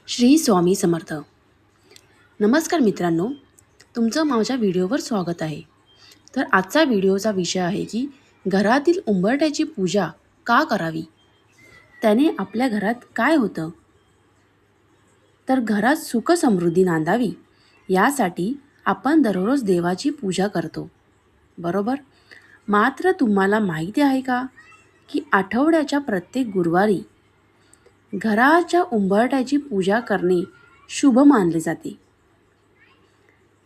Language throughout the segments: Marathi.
श्री स्वामी समर्थ. नमस्कार मित्रांनो, तुमचं माझ्या व्हिडिओवर स्वागत आहे. तर आजचा व्हिडिओचा विषय आहे की घरातील उंबरठ्याची पूजा का करावी, त्याने आपल्या घरात काय होतं. तर घरात सुख समृद्धी नांदावी यासाठी आपण दररोज देवाची पूजा करतो, बरोबर. मात्र तुम्हाला माहिती आहे का की आठवड्याच्या प्रत्येक गुरुवारी घराच्या उंबरठ्याची पूजा करणे शुभ मानले जाते.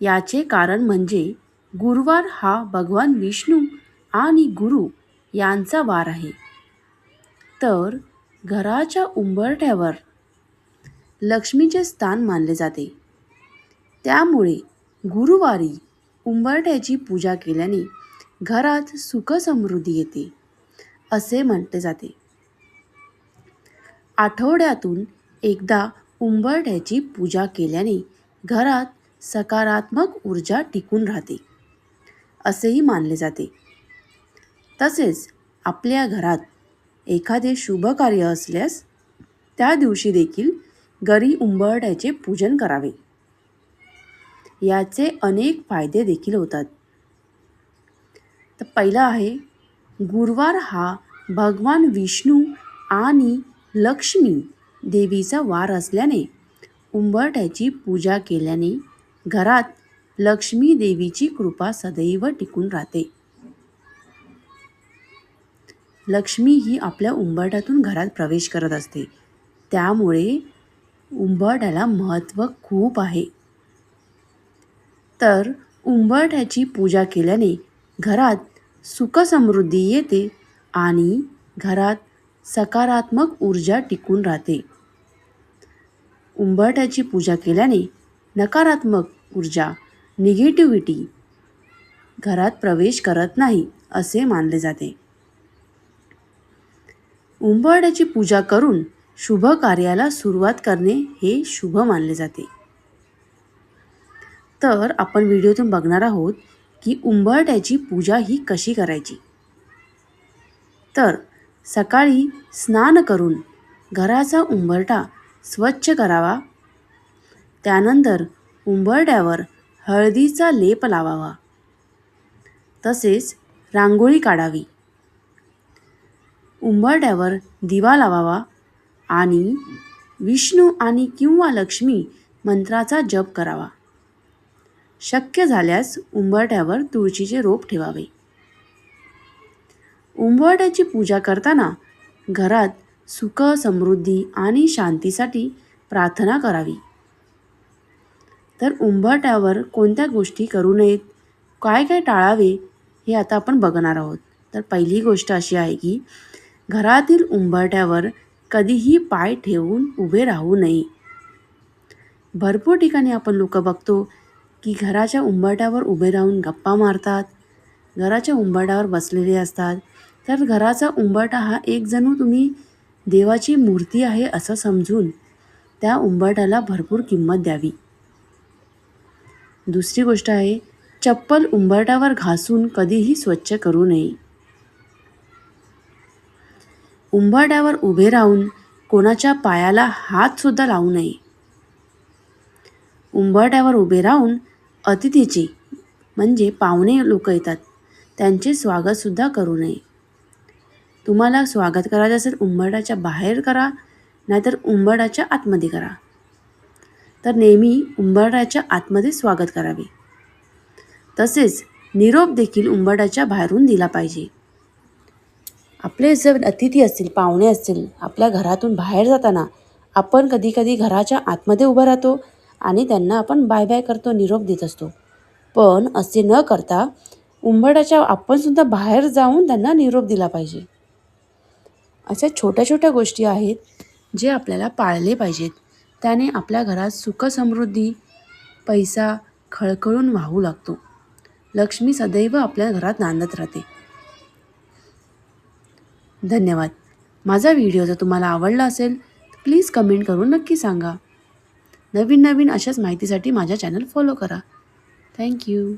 याचे कारण म्हणजे गुरुवार हा भगवान विष्णू आणि गुरु यांचा वार आहे. तर घराच्या उंबरठ्यावर लक्ष्मीचे स्थान मानले जाते. त्यामुळे गुरुवारी उंबरठ्याची पूजा केल्याने घरात सुख समृद्धी येते असे म्हटले जाते. आठवड्यातून एकदा उंबरठ्याची पूजा केल्याने घरात सकारात्मक ऊर्जा टिकून राहते असेही मानले जाते. तसेच आपल्या घरात एखादे शुभ कार्य असल्यास त्या दिवशी देखील घरी उंबरठ्याचे पूजन करावे. याचे अनेक फायदे देखील होतात. तर पहिला आहे, गुरुवार हा भगवान विष्णू आणि लक्ष्मी देवीचा वार असल्याने उंबरठ्याची पूजा केल्याने घरात लक्ष्मी देवीची कृपा सदैव टिकून राहते. लक्ष्मी ही आपल्या उंबरठ्यातून घरात प्रवेश करत असते. त्यामुळे उंबरठ्याला महत्त्व खूप आहे. तर उंबरठ्याची पूजा केल्याने घरात सुख समृद्धी येते आणि घरात सकारात्मक ऊर्जा टिकून राहते. उंबरठ्याची पूजा केल्याने नकारात्मक ऊर्जा, निगेटिव्हिटी घरात प्रवेश करत नाही असे मानले जाते. उंबरठ्याची पूजा करून शुभ कार्याला सुरुवात करणे हे शुभ मानले जाते. तर आपण व्हिडिओतून बघणार आहोत की उंबरठ्याची पूजा ही कशी करायची. तर सकाळी स्नान करून घराचा उंबरठा स्वच्छ करावा. त्यानंतर उंबरठ्यावर हळदीचा लेप लावावा. तसेच रांगोळी काढावी. उंबरठ्यावर दिवा लावावा आणि विष्णू आणि किंवा लक्ष्मी मंत्राचा जप करावा. शक्य झाल्यास उंबरठ्यावर तुळशीचे रोप ठेवावे. उंबरठ्याची पूजा करताना घरात सुख समृद्धी आणि शांतीसाठी प्रार्थना करावी. तर उंबरठ्यावर कोणत्या गोष्टी करू नयेत, काय काय टाळावे हे आता आपण बघणार आहोत. तर पहिली गोष्ट अशी आहे की घरातील उंबरठ्यावर कधीही पाय ठेवून उभे राहू नये. भरपूर ठिकाणी आपण लोक बघतो की घराच्या उंबरठ्यावर उभे राहून गप्पा मारतात, घराच्या उंबरठ्यावर बसलेले असतात. तर घराचा उंबरठा हा एक जणू तुम्ही देवाची मूर्ती आहे असं समजून त्या उंबरठ्याला भरपूर किंमत द्यावी. दुसरी गोष्ट आहे, चप्पल उंबरठ्यावर घासून कधीही स्वच्छ करू नये. उंबरठ्यावर उभे राहून कोणाच्या पायाला हातसुद्धा लावू नये. उंबरठ्यावर उभे राहून अतिथीचे म्हणजे पाहुणे लोक येतात त्यांचे स्वागतसुद्धा करू नये. तुम्हाला स्वागत करायचं असेल उंबरठ्याच्या बाहेर करा, नाहीतर उंबरठ्याच्या आतमध्ये करा. तर नेहमी उंबरठ्याच्या आतमध्ये स्वागत करावे. तसेच निरोप देखील उंबरठ्याच्या बाहेरून दिला पाहिजे. आपले जर अतिथी असतील, पाहुणे असतील, आपल्या घरातून बाहेर जाताना आपण कधी घराच्या आतमध्ये उभं राहतो आणि त्यांना आपण बाय बाय करतो, निरोप देत असतो. पण असे न करता उंबरठ्याच्या आपणसुद्धा बाहेर जाऊन त्यांना निरोप दिला पाहिजे. अशा छोट्या छोट्या गोष्टी आहेत जे आपल्याला पाळले पाहिजेत. त्याने आपल्या घरात सुख समृद्धी, पैसा खळखळून वाहू लागतो. लक्ष्मी सदैव आपल्या घरात नांदत राहते. धन्यवाद. माझा व्हिडिओ जर तुम्हाला आवडला असेल तर प्लीज कमेंट करून नक्की सांगा. नवीन अशाच माहितीसाठी माझ्या चॅनल फॉलो करा. थँक्यू.